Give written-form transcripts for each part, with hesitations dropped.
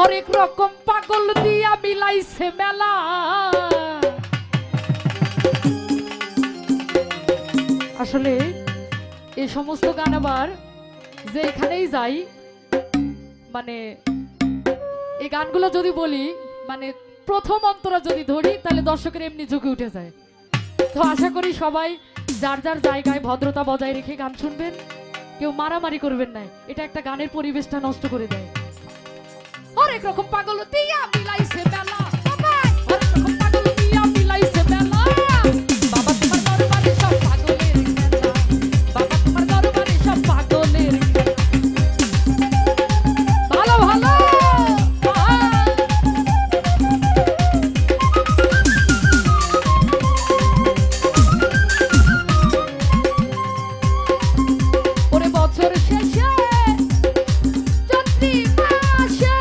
হরেক রকম পাগল দিয়া মিলাইছে মেলা। আসলে এই সমস্ত গান আবার যে এখানেই যাই, মানে এই গানগুলো যদি বলি, মানে প্রথম অন্তরা যদি ধরি তাহলে দর্শকের এমনি ঝুঁকে উঠে যায়। তো আশা করি সবাই যার যার জায়গায় ভদ্রতা বজায় রেখে গান শুনবেন, কেউ মারামারি করবেন না, এটা একটা গানের পরিবেশটা নষ্ট করে দেয়। হরেক রকম পাগল দিয়া মিলাইছে মেলা, হরেক রকম পাগল দিয়া মিলাইছে মেলা। বাবা তোমার দরবারে সব পাগলের খেলা, বাবা তোমার দরবারে সব পাগলের খেলা। ভালো ভালো ওরে বছর শেষে চৈত্রি মাসে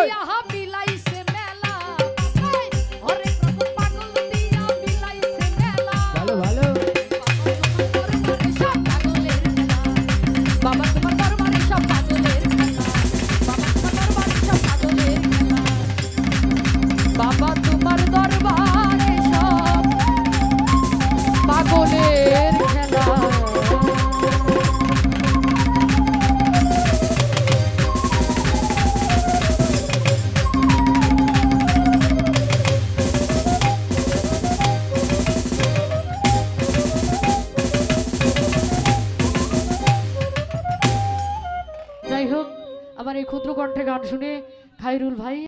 দিয়া বিলাইছে মেলা হরেক রকম পাগল দিয়া বিলাইছে মেলা ভালো ভালো বাবা তোমার দরবারে সব পাগলের খেলা বাবা তোমার দরবারে সব পাগলের খেলা বাবা তোমার দরবারে সব পাগলের খেলা যাই হোক আমার এই ক্ষুদ্র কণ্ঠে গান শুনে খায়রুল ভাই